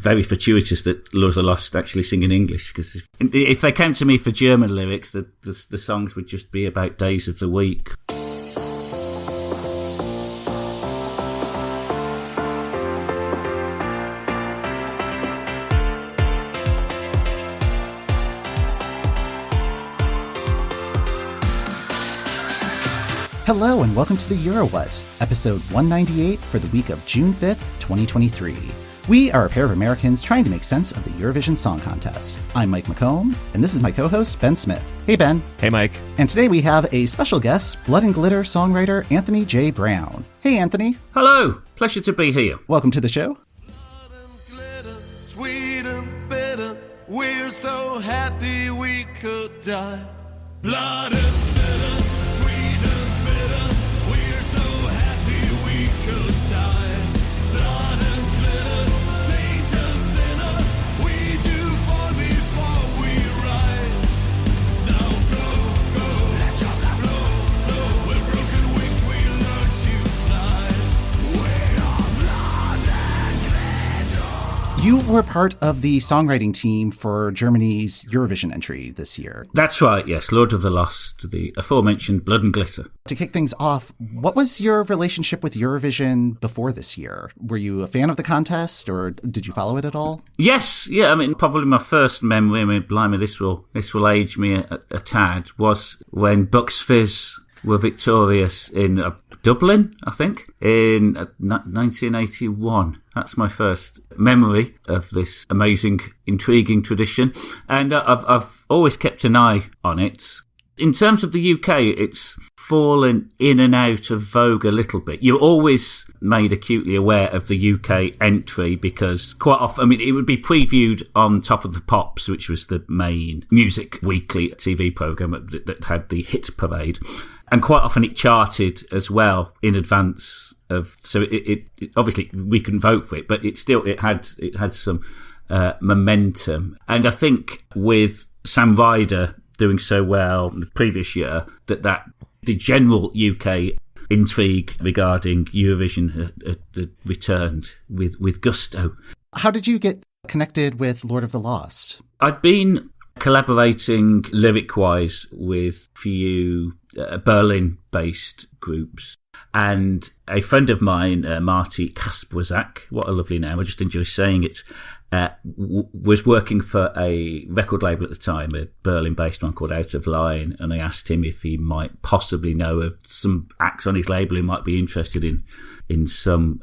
very fortuitous that Lord of the Lost actually sing in English, because if they came to me for German lyrics, the songs would just be about days of the week. Hello and welcome to the EuroWhat, episode 198 for the week of June 5th, 2023. We are a pair of Americans trying to make sense of the Eurovision Song Contest. I'm Mike McComb, and this is my co-host, Ben Smith. Hey, Ben. Hey, Mike. And today we have a special guest, Blood and Glitter songwriter Anthony J. Brown. Hey, Anthony. Hello. Pleasure to be here. Welcome to the show. Blood and glitter, sweet and bitter, we're so happy we could die. Blood and glitter, sweet and bitter, we're so happy we could die. Blood and glitter, saint and sinner, we do fall before we rise. Now go, let your blood flow, with broken wings we learn to fly. We are blood and glitter. You were part of the songwriting team for Germany's Eurovision entry this year. That's right, yes. Lord of the Lost, the aforementioned Blood and Glitter. To kick things off, what was your relationship with Eurovision before this year? Were you a fan of the contest, or did you follow it at all? Yes, yeah. I mean, probably my first memory, blimey, this will age me a tad, was when Bucks Fizz were victorious in Dublin, I think, in 1981. That's my first memory of this amazing, intriguing tradition. And I've always kept an eye on it. In terms of the UK, it's fallen in and out of vogue a little bit. You're always made acutely aware of the UK entry because quite often, I mean, it would be previewed on Top of the Pops, which was the main music weekly TV programme that had the hit parade. And quite often it charted as well in advance of, so it obviously we couldn't vote for it, but it had some momentum. And I think with Sam Ryder doing so well the previous year, that the general UK intrigue regarding Eurovision had returned with gusto. How did you get connected with Lord of the Lost? I'd been collaborating lyric-wise with a few Berlin-based groups. And a friend of mine, Marty Kasperzak, what a lovely name, I just enjoy saying it, was working for a record label at the time, a Berlin-based one called Out of Line, and I asked him if he might possibly know of some acts on his label who might be interested in some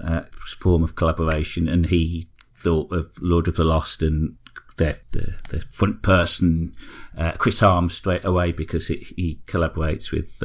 form of collaboration, and he thought of Lord of the Lost and the front person, Chris Harms, straight away, because he collaborates with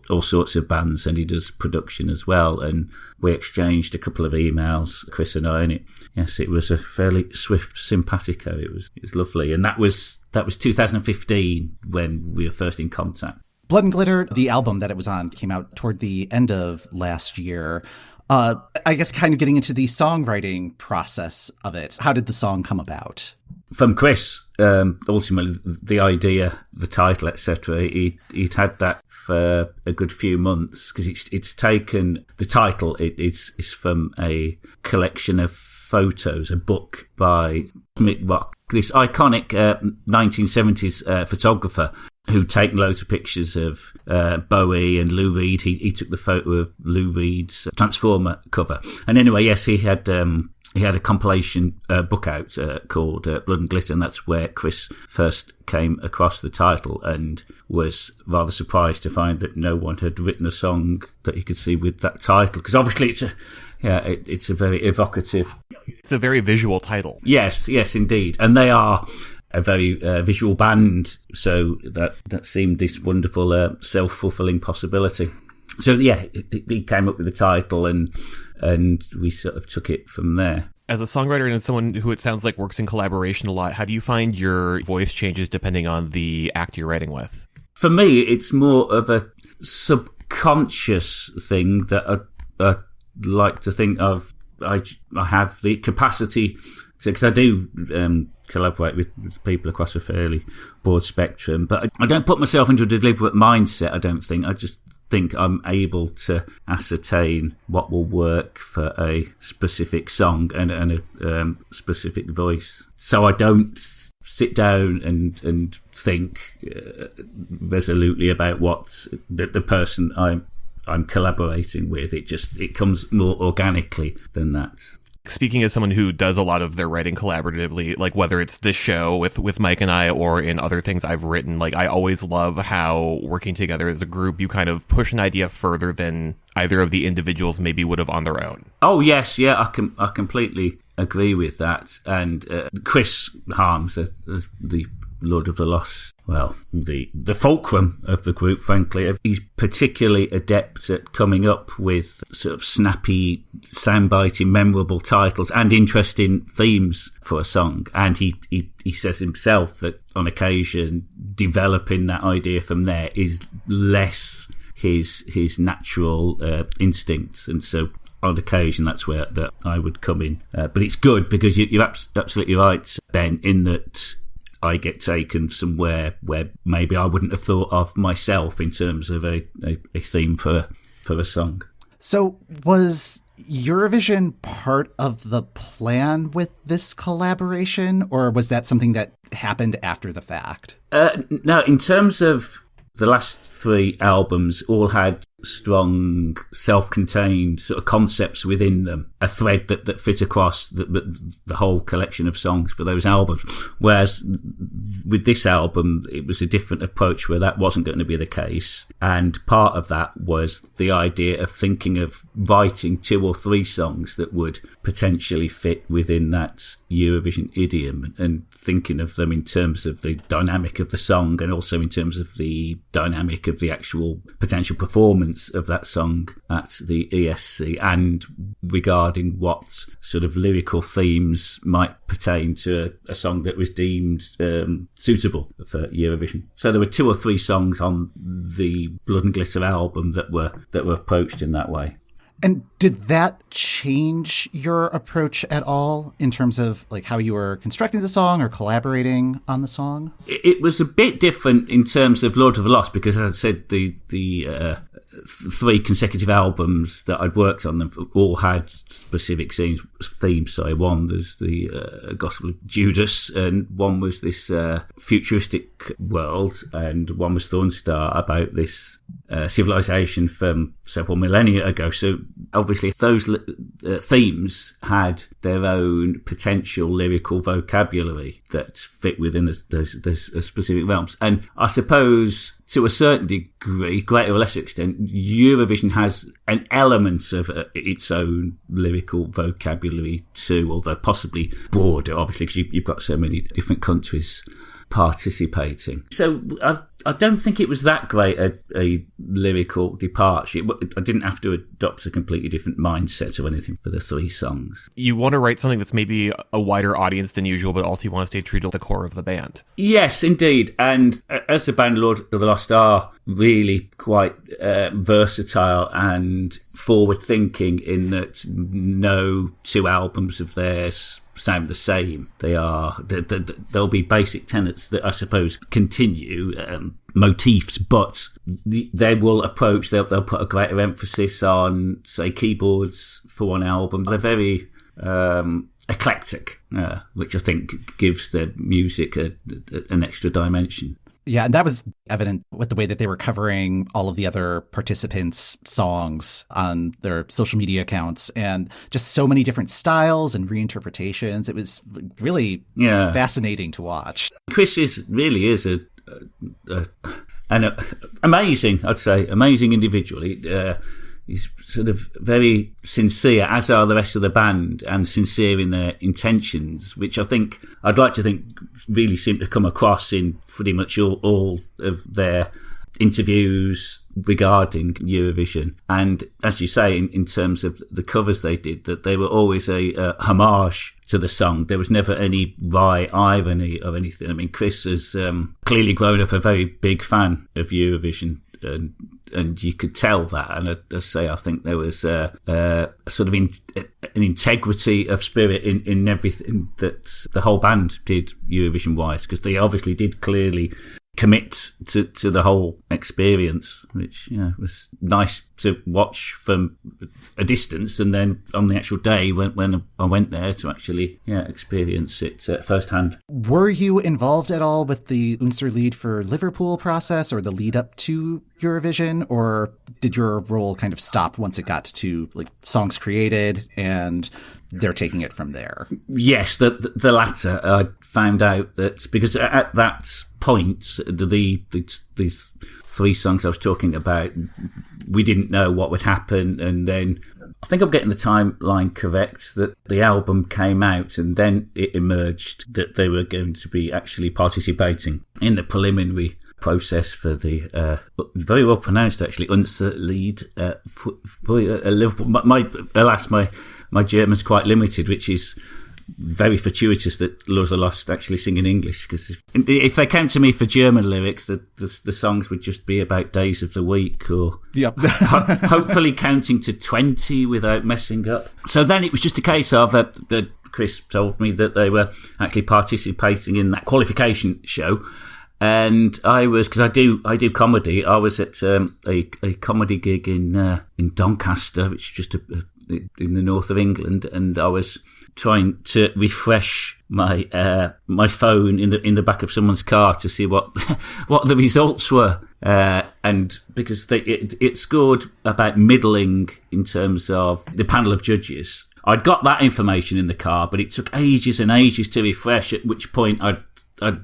all sorts of bands and he does production as well. And we exchanged a couple of emails, Chris and I, and it was a fairly swift simpatico. It was lovely, and that was 2015 when we were first in contact. Blood and Glitter, the album that it was on, came out toward the end of last year. I guess kind of getting into the songwriting process of it. How did the song come about? From Chris, ultimately, the idea, the title, etc. He'd had that for a good few months because it's taken the title. It's from a collection of photos, a book by Smith Rock, this iconic 1970s photographer who'd taken loads of pictures of Bowie and Lou Reed. He took the photo of Lou Reed's Transformer cover. And anyway, yes, he had a compilation book out called Blood and Glitter, and that's where Chris first came across the title and was rather surprised to find that no one had written a song that he could see with that title, because obviously it's a very evocative. It's a very visual title. Yes, indeed. And they are a very visual band, so that seemed this wonderful self-fulfilling possibility. So yeah, he came up with the title and we sort of took it from there. As a songwriter and as someone who it sounds like works in collaboration a lot, how do you find your voice changes depending on the act you're writing with? For me, it's more of a subconscious thing that I like to think of. I have the capacity to, because I do collaborate with people across a fairly broad spectrum, but I don't put myself into a deliberate mindset, I don't think. I just think I'm able to ascertain what will work for a specific song and a specific voice. So I don't sit down and think resolutely about what the person I'm collaborating with. It comes more organically than that. Speaking as someone who does a lot of their writing collaboratively, like whether it's this show with Mike and I or in other things I've written, like I always love how working together as a group, you kind of push an idea further than either of the individuals maybe would have on their own. Oh, yes. Yeah, I completely agree with that. And Chris Harms, the Lord of the Lost, well, the fulcrum of the group, frankly. He's particularly adept at coming up with sort of snappy, soundbiting, memorable titles and interesting themes for a song. And he says himself that on occasion, developing that idea from there is less his natural instinct. And so on occasion, that's where that I would come in. But it's good because you're absolutely right, Ben, in that I get taken somewhere where maybe I wouldn't have thought of myself in terms of a theme for a song. So was Eurovision part of the plan with this collaboration, or was that something that happened after the fact? No, in terms of the last three albums, all had strong, self-contained sort of concepts within them, a thread that fit across the whole collection of songs for those albums. Whereas with this album, it was a different approach where that wasn't going to be the case. And part of that was the idea of thinking of writing 2 or 3 songs that would potentially fit within that Eurovision idiom, and thinking of them in terms of the dynamic of the song and also in terms of the dynamic of the actual potential performance of that song at the ESC, and regarding what sort of lyrical themes might pertain to a song that was deemed suitable for Eurovision. So there were 2 or 3 songs on the Blood and Glitter album that were approached in that way. And did that change your approach at all in terms of like how you were constructing the song or collaborating on the song? It was a bit different in terms of Lord of the Lost because, as I said, the 3 consecutive albums that I'd worked on them all had specific themes. So one was the Gospel of Judas, and one was this futuristic world, and one was Thornstar about this civilization from several millennia ago. So obviously those themes had their own potential lyrical vocabulary that fit within those specific realms. And I suppose to a certain degree, greater or lesser extent, Eurovision has an element of its own lyrical vocabulary too, although possibly broader, obviously, because you've got so many different countries participating. So I don't think it was that great a lyrical departure. I didn't have to adopt a completely different mindset or anything for the 3 songs. You want to write something that's maybe a wider audience than usual, but also you want to stay true to the core of the band. Yes, indeed. And as the band Lord of the Lost are really quite versatile and forward-thinking in that no 2 albums of theirs sound the same. There'll be basic tenets that I suppose continue, motifs, but they'll put a greater emphasis on, say, keyboards for one album. They're very eclectic, which I think gives the music an extra dimension. Yeah, and that was evident with the way that they were covering all of the other participants' songs on their social media accounts, and just so many different styles and reinterpretations. It was really fascinating to watch. Chris really is an amazing, I'd say, amazing individual. He's sort of very sincere, as are the rest of the band, and sincere in their intentions, which I'd like to think really seem to come across in pretty much all of their interviews regarding Eurovision. And as you say, in terms of the covers they did, that they were always a homage to the song. There was never any wry irony or anything. I mean, Chris has clearly grown up a very big fan of Eurovision, and you could tell that. And I say, I think there was a sort of an integrity of spirit in everything that the whole band did Eurovision-wise, because they obviously did clearly commit to the whole experience, which was nice to watch from a distance, and then on the actual day when I went there to actually experience it firsthand. Were you involved at all with the Unserlied for Liverpool process or the lead up to Eurovision, or did your role kind of stop once it got to like songs created and they're taking it from there? Yes, the latter. I found out that because at that point, the 3 songs I was talking about, we didn't know what would happen, and then I think I'm getting the timeline correct, that the album came out and then it emerged that they were going to be actually participating in the preliminary process for the very well pronounced actually Unserlied for Liverpool. My German's quite limited, which is very fortuitous that Loves Are Lost actually sing in English, because if they came to me for German lyrics, the songs would just be about days of the week, or hopefully counting to 20 without messing up. So then it was just a case of that Chris told me that they were actually participating in that qualification show. And I was, because I do comedy. I was at a comedy gig in Doncaster, which is just in the north of England, and I was trying to refresh my my phone in the back of someone's car to see what the results were, and because it scored about middling in terms of the panel of judges. I'd got that information in the car, but it took ages and ages to refresh. At which point I'd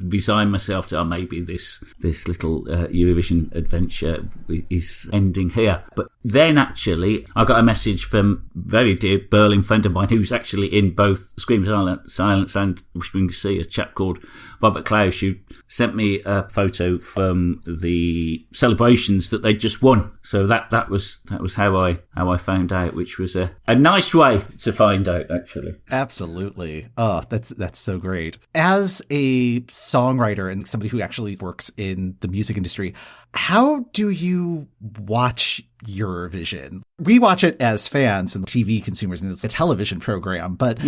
resigned myself to maybe this little Eurovision adventure is ending here. But then actually I got a message from a very dear Berlin friend of mine who's actually in both Scream Silence and Whispering Sea, a chap called Robert Klaus, who sent me a photo from the celebrations that they'd just won. So that was how I found out, which was a nice way to find out, actually. Absolutely. Oh, that's so great. As a songwriter and somebody who actually works in the music industry, how do you watch Eurovision? We watch it as fans and TV consumers, and it's a television program, but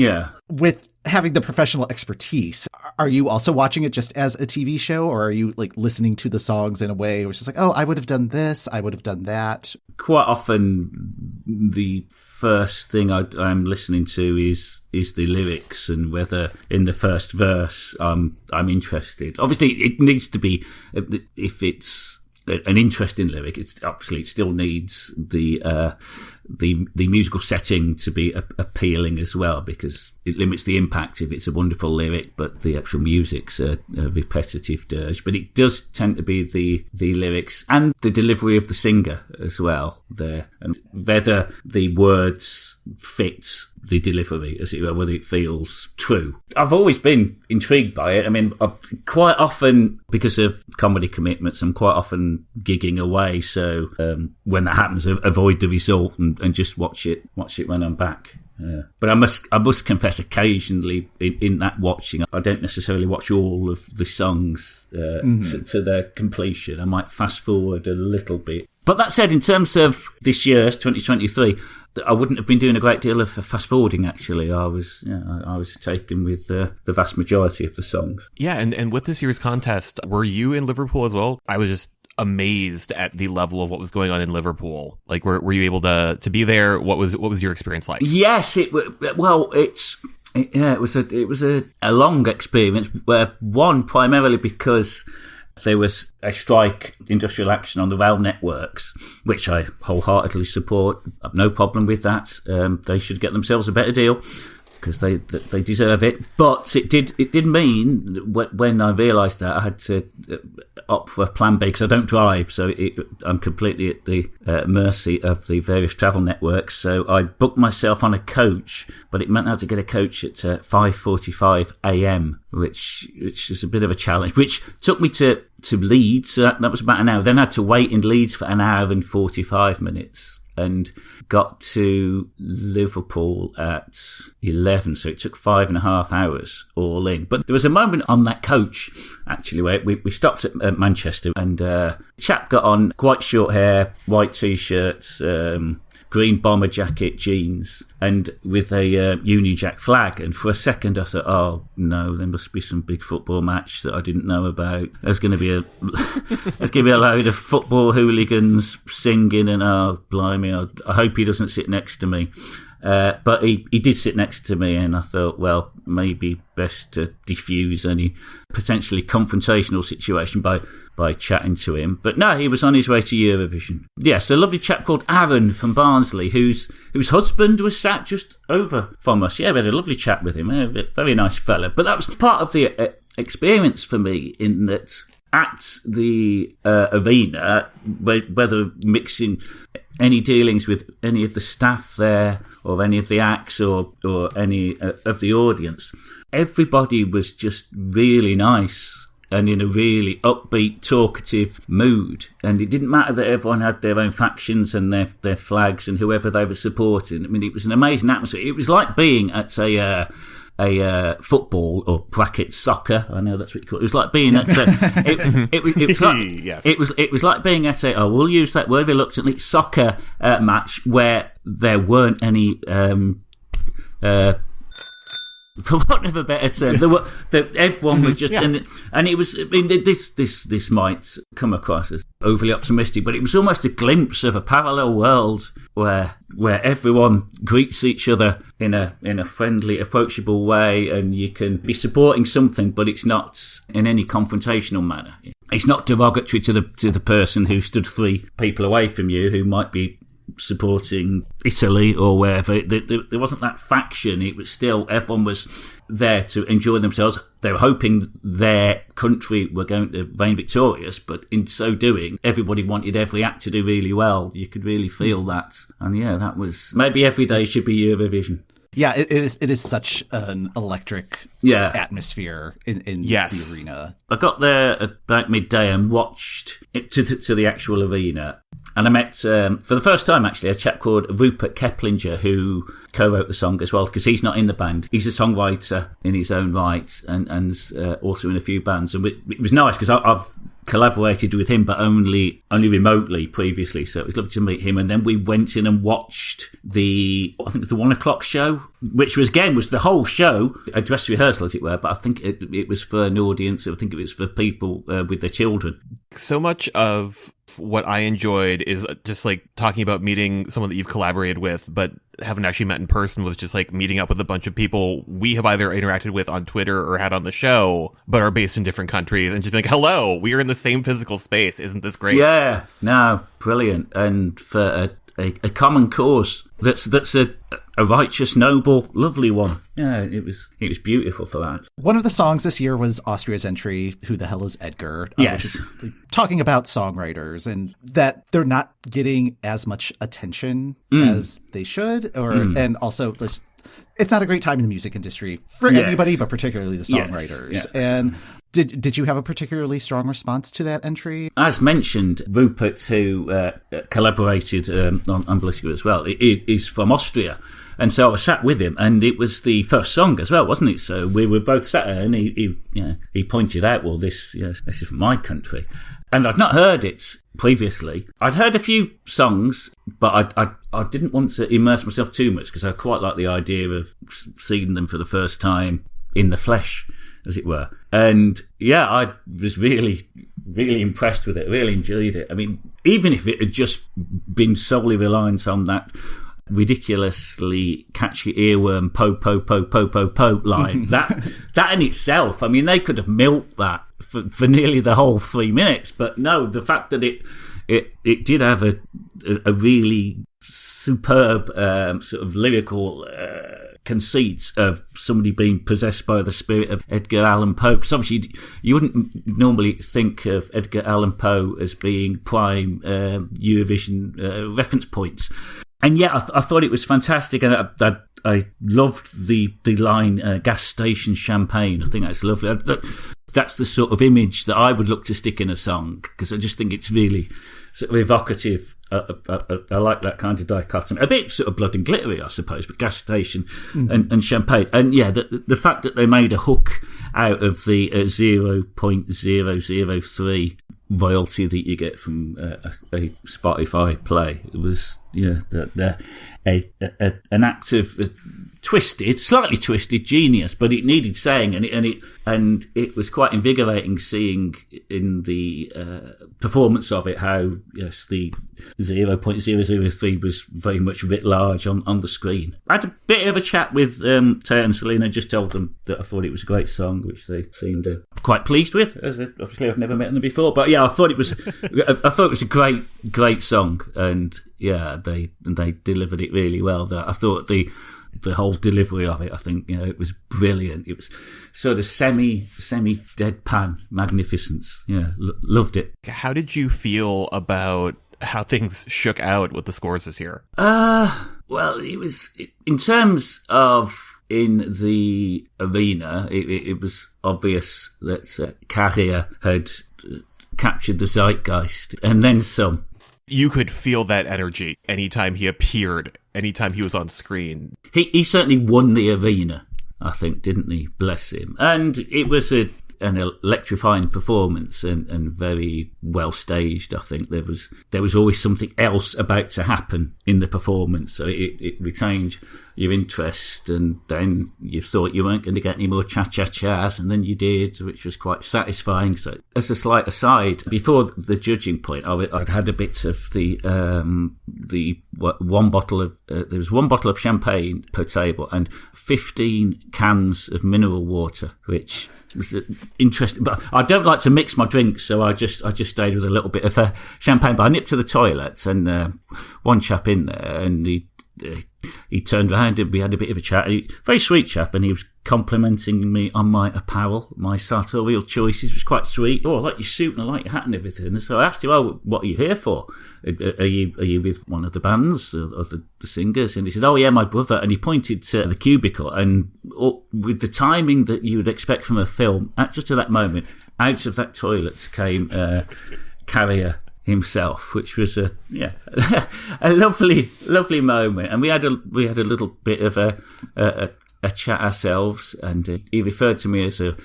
with having the professional expertise, are you also watching it just as a TV show, or are you like listening to the songs in a way which is like, oh, I would have done this, I would have done that? Quite often the first thing I'm listening to is the lyrics, and whether in the first verse I'm interested. Obviously it needs to be, if it's an interesting lyric, it still needs the musical setting to be appealing as well, because it limits the impact if it's a wonderful lyric but the actual music's a repetitive dirge. But it does tend to be the lyrics and the delivery of the singer as well there, and whether the words fit the delivery, as it were, whether it feels true. I've always been intrigued by it. I mean, quite often, because of comedy commitments, I'm quite often gigging away, so when that happens, avoid the result and just watch it when I'm back. Yeah. But I must confess, occasionally in that watching, I don't necessarily watch all of the songs to their completion. I might fast forward a little bit. But that said, in terms of this year's 2023, I wouldn't have been doing a great deal of fast forwarding. Actually, I was taken with the vast majority of the songs. Yeah, and with this year's contest, were you in Liverpool as well? I was just amazed at the level of what was going on in Liverpool. Like, were you able to be there? What was your experience like? Yes, it was a long experience. One, primarily because there was a strike, industrial action on the rail networks, which I wholeheartedly support. I've no problem with that. They should get themselves a better deal, because they deserve it. But it did mean when I realised that I had to opt for a plan B, because I don't drive, so I'm completely at the mercy of the various travel networks. So I booked myself on a coach, but it meant I had to get a coach at 5:45 a.m, which is a bit of a challenge. Which took me to Leeds. So that was about an hour. Then I had to wait in Leeds for an hour and 45 minutes. And got to Liverpool at 11, so it took 5.5 hours all in. But there was a moment on that coach, actually, where we stopped at Manchester, and a chap got on quite short hair, white T-shirts, green bomber jacket, jeans, and with a Union Jack flag. And for a second I thought, oh no, there must be some big football match that I didn't know about. There's going to be a load of football hooligans singing, and oh blimey, I hope he doesn't sit next to me. But he did sit next to me, and I thought, well, maybe best to diffuse any potentially confrontational situation by chatting to him. But no, he was on his way to Eurovision. Yes, a lovely chap called Aaron from Barnsley, whose husband was sat just over from us. Yeah, we had a lovely chat with him. A very nice fella. But that was part of the experience for me, in that at the arena, whether mixing any dealings with any of the staff there or any of the acts or any of the audience, everybody was just really nice and in a really upbeat, talkative mood. And it didn't matter that everyone had their own factions and their flags and whoever they were supporting. I mean, it was an amazing atmosphere. It was like being at a football or bracket soccer. I know that's what you call it. It was like being at it was like being at we'll use that word reluctantly, soccer match where there weren't any for want of a better term, everyone was just, and it was. I mean, this might come across as overly optimistic, but it was almost a glimpse of a parallel world where everyone greets each other in a friendly, approachable way, and you can be supporting something, but it's not in any confrontational manner. It's not derogatory to the person who stood 3 people away from you, who might be supporting Italy or wherever. There wasn't that faction. It was still, everyone was there to enjoy themselves. They were hoping their country were going to reign victorious, but in so doing, everybody wanted every act to do really well. You could really feel that. And yeah, that was, maybe every day should be Eurovision. Yeah, it is such an electric atmosphere in the arena. I got there about midday and watched it to the actual arena. And I met, for the first time, actually, a chap called Rupert Keplinger, who co-wrote the song as well, because he's not in the band. He's a songwriter in his own right, and also in a few bands. And it was nice, because I've collaborated with him, but only remotely previously. So it was lovely to meet him. And then we went in and watched the 1 o'clock show, which was the whole show, a dress rehearsal, as it were. But I think it was for an audience. I think it was for people with their children. So much of what I enjoyed is just like talking about meeting someone that you've collaborated with, but haven't actually met in person, was just like meeting up with a bunch of people we have either interacted with on Twitter or had on the show, but are based in different countries, and just be like, hello, we are in the same physical space. Isn't this great? Yeah, no, brilliant. And for a common cause that's a righteous, noble, lovely one. Yeah, it was beautiful for that. One of the songs this year was Austria's entry, Who the Hell is Edgar? Yes. Talking about songwriters and that they're not getting as much attention as they should, and also just, it's not a great time in the music industry for anybody, but particularly the songwriters. Yes. And Did you have a particularly strong response to that entry? As mentioned, Rupert, who collaborated on Political as well, is from Austria. And so I sat with him, and it was the first song as well, wasn't it? So we were both sat there, and he pointed out, well, this is from my country. And I'd not heard it previously. I'd heard a few songs, but I didn't want to immerse myself too much, because I quite like the idea of seeing them for the first time in the flesh, as it were. And yeah, I was really, really impressed with it, really enjoyed it. I mean, even if it had just been solely reliant on that ridiculously catchy earworm po po po po po po line, that in itself, I mean, they could have milked that for nearly the whole 3 minutes. But no, the fact that it did have a really superb sort of lyrical conceit of somebody being possessed by the spirit of Edgar Allan Poe. Because obviously you wouldn't normally think of Edgar Allan Poe as being prime Eurovision reference points. And yeah, I thought it was fantastic, and I loved the line gas station champagne. I think that's lovely. That's the sort of image that I would look to stick in a song, because I just think it's really sort of evocative. I like that kind of dichotomy. A bit sort of blood and glittery, I suppose, but gas station and champagne. And yeah, the fact that they made a hook out of the 0.003 royalty that you get from a Spotify play. It was an act of slightly twisted genius, but it needed saying, and it was quite invigorating seeing in the performance of it how the 0.003 was very much writ large on the screen. I had a bit of a chat with Taya and Selena, just told them that I thought it was a great song, which they seemed quite pleased with. As obviously I've never met them before, but yeah, I thought it was a great song, and yeah, they delivered it really well. I thought the whole delivery of it, I think, it was brilliant. It was sort of semi deadpan magnificence. Yeah, loved it. How did you feel about how things shook out with the scores this year? Well, it was, in terms of in the arena, it was obvious that Carrier had captured the zeitgeist, and then some. You could feel that energy anytime he appeared, anytime he was on screen. He certainly won the arena, I think, didn't he? Bless him. And it was an electrifying performance and very well staged. I think there was always something else about to happen in the performance, so it retained your interest, and then you thought you weren't going to get any more cha-cha-chas, and then you did, which was quite satisfying. So as a slight aside, before the judging point, I'd had a bit of the one bottle of there was one bottle of champagne per table and 15 cans of mineral water, which was interesting. But I don't like to mix my drinks, so I just stayed with a little bit of champagne. But I nipped to the toilets, and one chap in there, and he turned around and we had a bit of a chat. Very sweet chap, and he was complimenting me on my apparel, my sartorial choices. It was quite sweet. Oh, I like your suit and I like your hat and everything. And so I asked him, "Oh, what are you here for? Are you with one of the bands or the singers?" And he said, "Oh yeah, my brother." And he pointed to the cubicle, and with the timing that you would expect from a film, just at that moment, out of that toilet came Carrier himself, which was a lovely moment. And we had a little bit of a chat ourselves, and he referred to me as a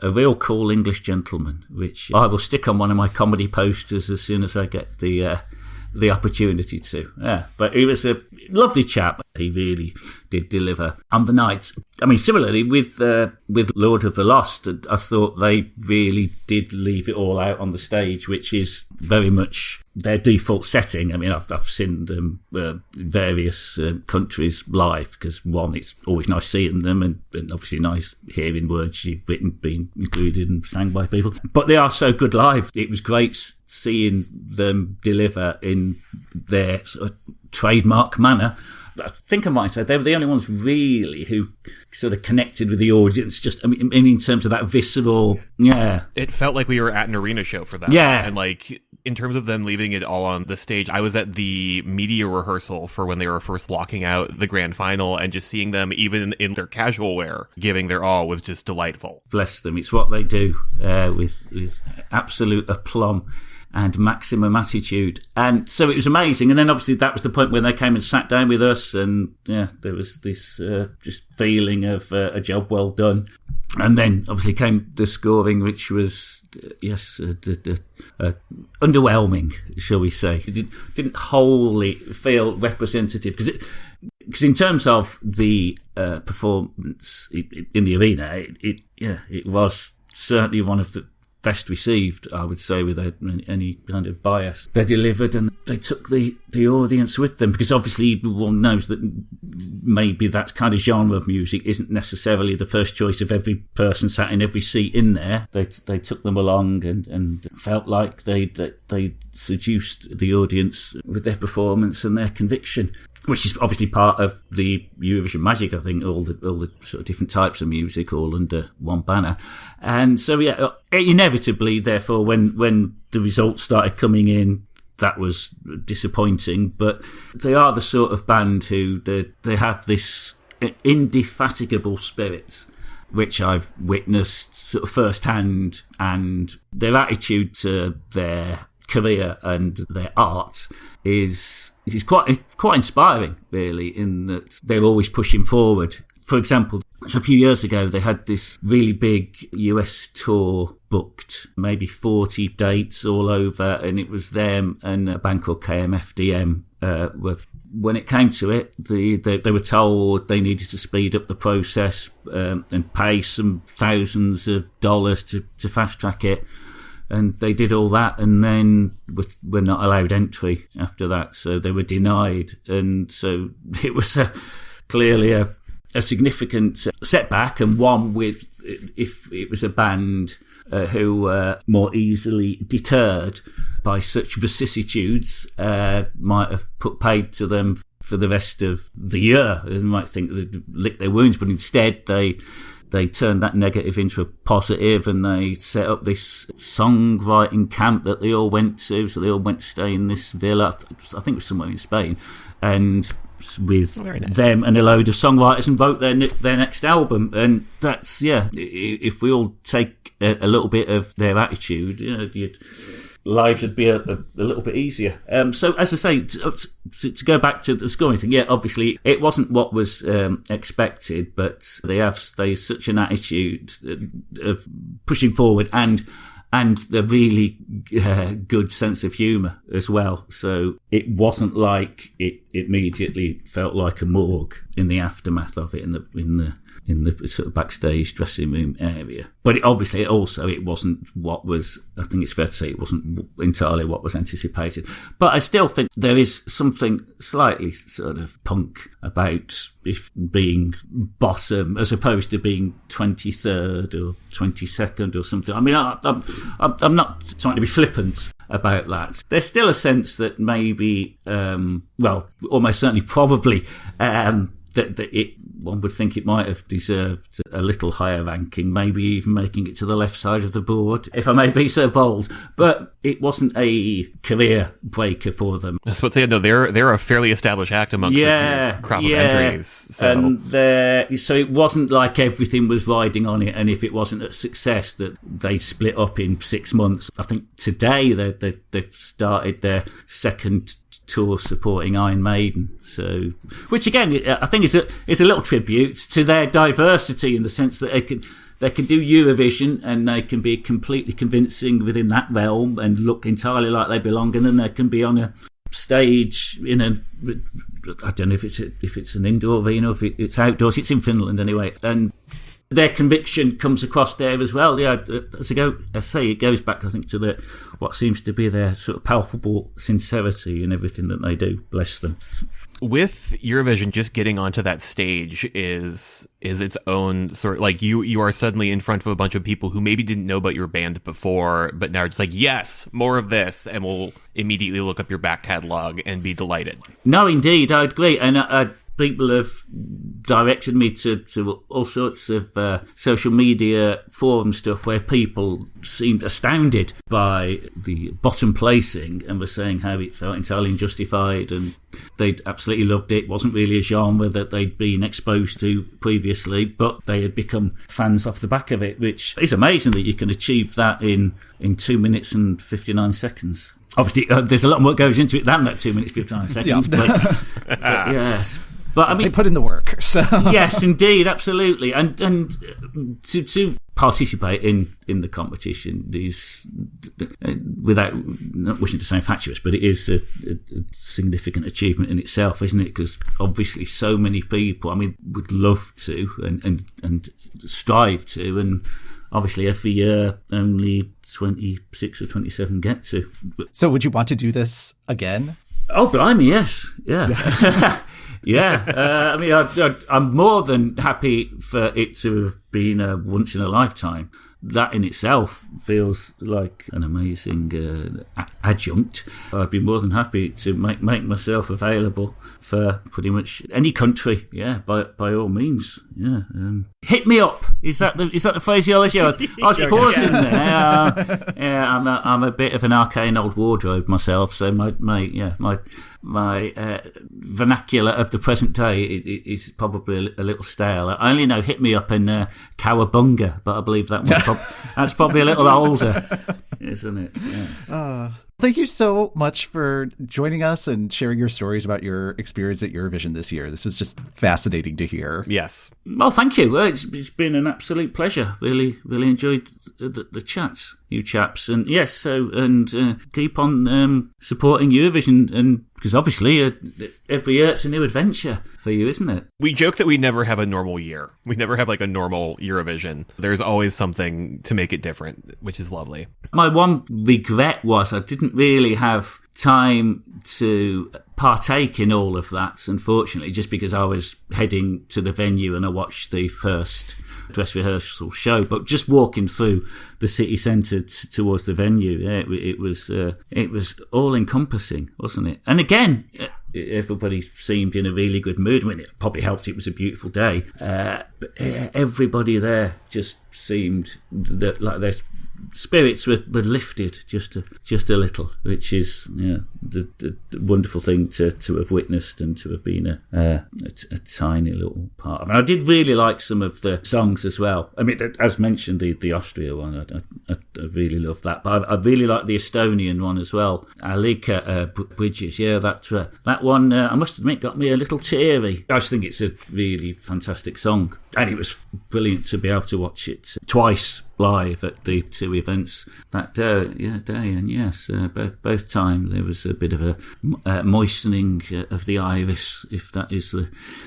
real cool English gentleman, which I will stick on one of my comedy posters as soon as I get the opportunity to. Yeah, but he was a lovely chap. He really did deliver on the night. I mean, similarly with Lord of the Lost, I thought they really did leave it all out on the stage, which is very much their default setting. I mean, I've seen them in various countries live, because one, it's always nice seeing them, and obviously nice hearing words you've written being included and sang by people. But they are so good live. It was great seeing them deliver in their sort of trademark manner. I think I might say they were the only ones really who sort of connected with the audience. Just, I mean, in terms of that visceral, yeah. It felt like we were at an arena show for that. Yeah. And like, in terms of them leaving it all on the stage, I was at the media rehearsal for when they were first walking out the grand final, and just seeing them, even in their casual wear, giving their all was just delightful. Bless them. It's what they do with absolute aplomb and maximum attitude. And so it was amazing. And then obviously that was the point when they came and sat down with us, and yeah, there was this just feeling of a job well done. And then obviously came the scoring, which was underwhelming, shall we say. It didn't wholly feel representative, because in terms of the performance in the arena, it was certainly one of the best received, I would say, without any kind of bias. They delivered, and they took the audience with them, because obviously one knows that maybe that kind of genre of music isn't necessarily the first choice of every person sat in every seat in there. They took them along and felt like they seduced the audience with their performance and their conviction, which is obviously part of the Eurovision magic. I think all the sort of different types of music all under one banner. And so, yeah, inevitably, therefore, when the results started coming in, that was disappointing. But they are the sort of band who they have this indefatigable spirit, which I've witnessed sort of firsthand, and their attitude to their career and their art is quite inspiring, really, in that they're always pushing forward. For example, So a few years ago, they had this really big US tour booked, maybe 40 dates all over, and it was them and a band called KMFDM. When it came to it, they were told they needed to speed up the process and pay some thousands of dollars to fast track it. And they did all that, and then were not allowed entry after that. So they were denied. And so it was clearly a significant setback, and one with, if it was a band who were more easily deterred by such vicissitudes, might have put paid to them for the rest of the year. They might think they'd lick their wounds, but instead they turned that negative into a positive, and they set up this songwriting camp that they all went to. So they all went to stay in this villa, I think it was somewhere in Spain, and with them and a load of songwriters, and wrote their next album. And that's, if we all take a little bit of their attitude, lives would be a little bit easier. So, as I say, to go back to the scoring thing, obviously it wasn't what was expected, but there's such an attitude of pushing forward and a really good sense of humour as well. So it wasn't like it immediately felt like a morgue in the aftermath of it, in the sort of backstage dressing room area. But it wasn't what was, I think it's fair to say, it wasn't entirely what was anticipated. But I still think there is something slightly sort of punk about if being bottom as opposed to being 23rd or 22nd or something. I mean, I'm not trying to be flippant about that. There's still a sense that maybe, almost certainly, probably, that one would think it might have deserved a little higher ranking, maybe even making it to the left side of the board, if I may be so bold. But it wasn't a career breaker for them. I was about to say, no, they're a fairly established act amongst this year's crop of entries. So it wasn't like everything was riding on it, and if it wasn't a success, that they split up in 6 months. I think today they've started their second tour supporting Iron Maiden, so which again I think is a little tribute to their diversity, in the sense that they can do Eurovision and they can be completely convincing within that realm and look entirely like they belong, and then they can be on a stage in I don't know if it's an indoor arena or if it's outdoors. It's in Finland anyway, and their conviction comes across there as well. As I say, it goes back, I think, to what seems to be their sort of palpable sincerity in everything that they do. Bless them. With Eurovision, just getting onto that stage is its own sort of, like, you are suddenly in front of a bunch of people who maybe didn't know about your band before, but now are just like, yes, more of this, and will immediately look up your back catalog and be delighted. No, indeed, I agree, and people have directed me to all sorts of social media forum stuff where people seemed astounded by the bottom placing and were saying how it felt entirely unjustified, and they'd absolutely loved it. It wasn't really a genre that they'd been exposed to previously, but they had become fans off the back of it, which is amazing that you can achieve that in 2 minutes and 59 seconds. Obviously, there's a lot more goes into it than that 2 minutes 59 seconds, but yes. But I mean, they put in the work. So yes, indeed, absolutely, and to participate in the competition, these without not wishing to sound fatuous, but it is a significant achievement in itself, isn't it? Because obviously, so many people, I mean, would love to and strive to, and obviously every year only 26 or 27 get to. So, would you want to do this again? Oh, blimey, yes, yeah. Yeah, I mean, I'm more than happy for it to have been a once in a lifetime. That in itself feels like an amazing adjunct. I'd be more than happy to make myself available for pretty much any country. Yeah, by all means. Yeah, hit me up. Is that the phraseology? I was pausing there. I'm a bit of an arcane old wardrobe myself, so my vernacular of the present day is probably a little stale. I only know hit me up and cowabunga, but I believe that one that's probably a little older. isn't it? Yes. Thank you so much for joining us and sharing your stories about your experience at Eurovision this year. This was just fascinating to hear. Yes. Well, thank you. It's been an absolute pleasure. Really enjoyed the chats, you chaps. And yes, keep on supporting Eurovision, and because obviously every year it's a new adventure for you, isn't it? We joke that we never have a normal year. We never have like a normal Eurovision. There's always something to make it different, which is lovely. My one regret was I didn't really have time to partake in all of that, unfortunately, just because I was heading to the venue and I watched the first dress rehearsal show. But just walking through the city centre towards the venue, it was all encompassing, wasn't it? And again, everybody seemed in a really good mood. I mean, it probably helped. It was a beautiful day, but everybody there just seemed like there's spirits were lifted just a little, which is the wonderful thing to have witnessed and to have been a tiny little part of. And I did really like some of the songs as well. I mean, as mentioned, the Austria one, I really loved that. But I really like the Estonian one as well. Alika Bridges, that one, I must admit, got me a little teary. I just think it's a really fantastic song. And it was brilliant to be able to watch it twice live at the two events that day. And yes, both times there was a bit of a moistening of the iris, if that is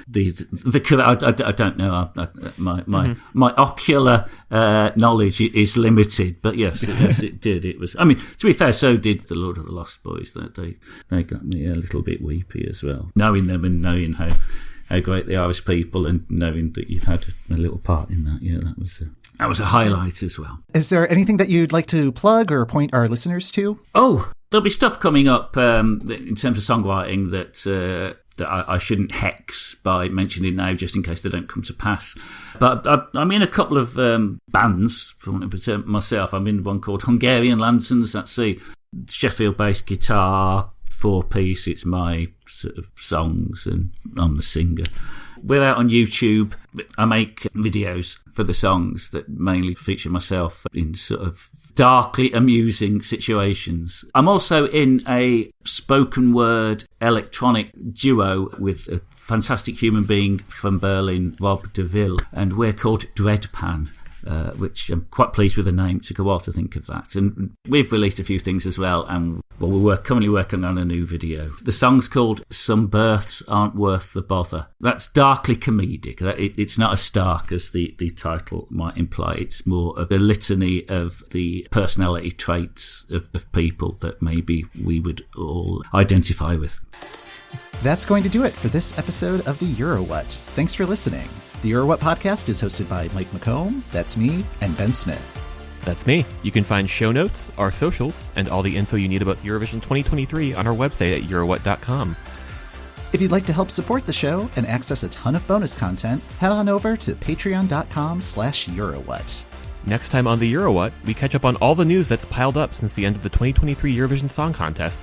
the correct. I don't know. My ocular knowledge is limited, but yes, it did. It was. I mean, to be fair, so did the Lord of the Lost Boys. That they got me a little bit weepy as well, knowing them and knowing how great they are as people, and knowing that you've had a little part in that. Yeah, that was a highlight as well. Is there anything that you'd like to plug or point our listeners to? Oh, there'll be stuff coming up in terms of songwriting that I shouldn't hex by mentioning now, just in case they don't come to pass. But I'm in a couple of bands, for want of a term, myself. I'm in one called Hungarian Lanterns. That's a Sheffield-based guitar 4-piece. It's my sort of songs, and I'm the singer. We're out on YouTube. I make videos for the songs that mainly feature myself in sort of darkly amusing situations. I'm also in a spoken word electronic duo with a fantastic human being from Berlin, Rob DeVille, and we're called Dreadpan. Which I'm quite pleased with the name. Took a while to think of that. And we've released a few things as well, and we're currently working on a new video. The song's called Some Births Aren't Worth the Bother. That's darkly comedic. It's not as stark as the title might imply. It's more of a litany of the personality traits of people that maybe we would all identify with. That's going to do it for this episode of the Euro What. Thanks for listening. The Euro What podcast is hosted by Mike McComb, that's me, and Ben Smith. That's me. You can find show notes, our socials, and all the info you need about Eurovision 2023 on our website at eurowhat.com. If you'd like to help support the show and access a ton of bonus content, head on over to patreon.com/eurowhat. Next time on the Euro What, we catch up on all the news that's piled up since the end of the 2023 Eurovision Song Contest